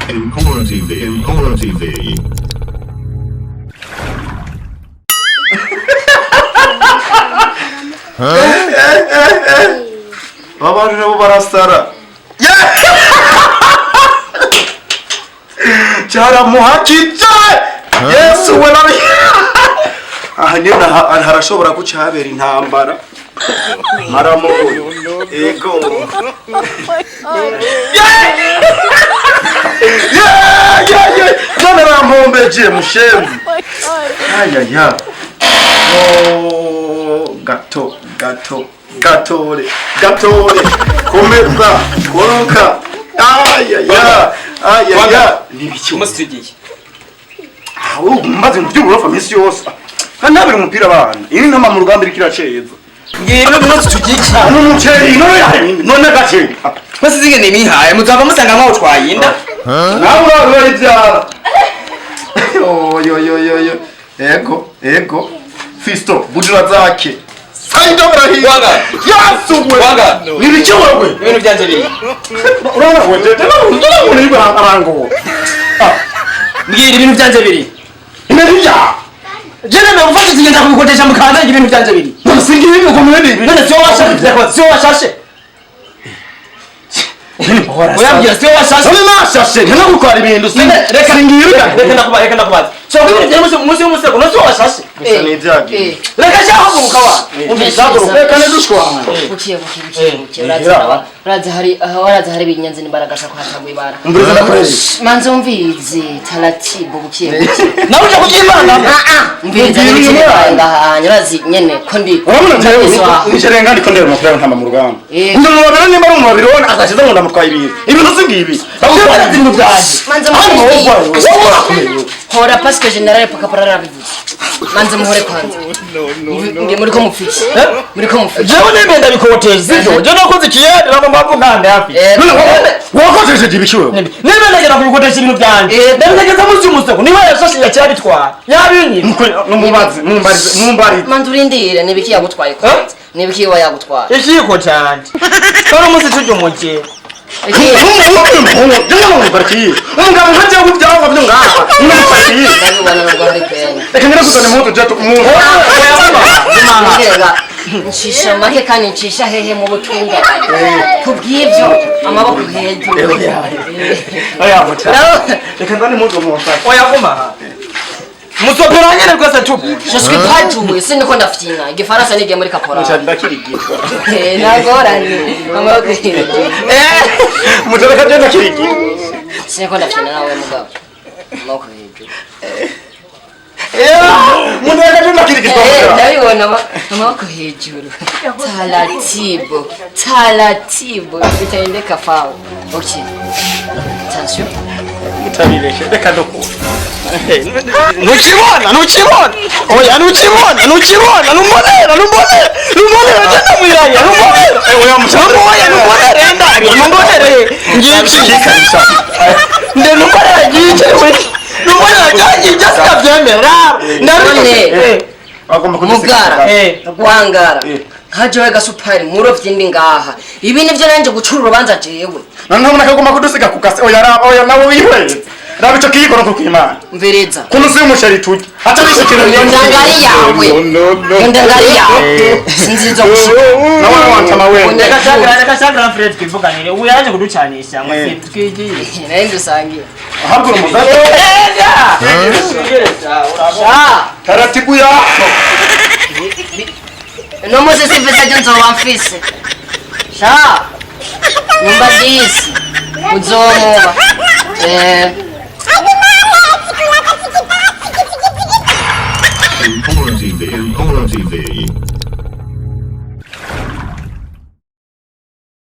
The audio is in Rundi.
Empora TV, Empora TV. Abantu nabo barasara. Cyara muhakitse. Yesu we nabi. Aha nyine harashobora kucabera intambara. Maramo. Ego. None rampombeje mushemu. Ayaya. Oh, gatore. Komeza, koroka. Ayaya. Nibiki Umustudiye. Aho maze mbyuburofa misi yose. Kanabira umupira abana. Ini ntama mu rugamba irikiraceza. Ngiro umustudiye. N'umuceri none gace. Kwasi zingene mihaye muzava musanga nkaho twayinda. Nawe urabe ibyara. Yo. Ego. Fisto, bujura zake. Saida barahi. Wanga. Yasubwe. Wanga. Nibiki wewe? Ibintu byanje biri. Urana wewe. Ndabona ibi arango. Mbwira ibintu byanje biri. Imebya. Jene me ufashe zigenda kubikodesha mukanda ibintu byanje biri. Nasingi ibi uko mwene ibi. None sio washashe. Oyambira sio washashe. None nashashe. None gukora ibintu singi. Reka ndakubaza. So kubiri je musi musego no sio washashe. Reka shaho mukawa. Reka ne dushwa. Bukiye uraza hari ibinyanzi n'imbaraga shaka hatagwa ibara. Umbriza nakoresha. Manzo mvizi taratibu bukiye. Nawe uje kujimana. Mvizi n'ibintu ngaha nyirazi nyene ko ndi. Urabona je nisherenga ndiko ndera umupira ntamba mu rugamba. Ndo mubabira nimba ari umubiri wona agashiza ngo ndamutwaye ibintu. Ibintu singibi. Abukora ibintu byaje. Manzo hora parce que general pakaparara bivuze. Manzo muhore kwanza. Ndi muri ko mufiki. Muri ko mufiki. Jewe nemenda bikoteza sivyo. Je nakoze kiyadi nabo mbavu nkande hafi. Wakojeje ibishuwe. Nemenda ngera kubikoteza ibintu byanje. Ndabigeza muzi umusego. Niba yashashe yacyabitwara. Yabinyi. Mumbari. Manzo urindire nibiki yagutwaye kwanza. Nibiki wa yagutwara. Ikiko cyane. Kora muzi tujye muke. Umugabo ntajya kubyanga byo ngaha. Umufatiye. Ndabibona ngo hari kwenya. Reka ngira kuzana moto jato umuntu. Nshisha make kandi nshisha hehe mu butunga. Kubw'ibyo amaboko hejuru. Oya muta. Reka ndane moto mu mufati. Oya guma. Musopera nyene rwose tubu. Je suis pas joué, c'est ne konda fitina. Igifaransa ni muri kapora. Ndakirigirwa. Nagoranye. Amaboko hejuru. Mutareka je ndakirigirwa. C'est konda fitina nawe mugabo. Amaboko hejuru. Mutareka je ndakirigirwa. Ndabibona amaboko hejuru. Taratibu. Bitaendeka fawo. Okay. Attention. Mutabireke reka ndoko. Nukibona. Oya nukibona. Numbonera tena mwiranya. Numbonera. Oya mushaka. Oya numbonera ndari. Numbonera. Ngiye kabisa. Nde numbonera giye. Numbonera cyangi just kabyemera. None. Agomba Mugara. Gwangara. Hajewe gasupari murovye ndi ngaha. Ibi nivyo nanje gucura urubanza jewe. Noneho munakagomba kudusiga kukase. Oya nawe wihweze. Rabicho kiyiko no kwimana. Mvereza. Kuno si umushari tuki. Acha bishikira Ndangari yawe. Ndangari yawe. Sinzizo gushika. Nawe wantama wewe. Ndeka shagra Fred kivuganire. Ubu yaje kuducanisha amafi twigiye. Nende usangiye. Ahubwo umuzazi. Sha. Taratibu ya. No mose se pesa jonzo wamfise. Sha. Nyumba disi. Uzomoba. Empora TV, Empora TV.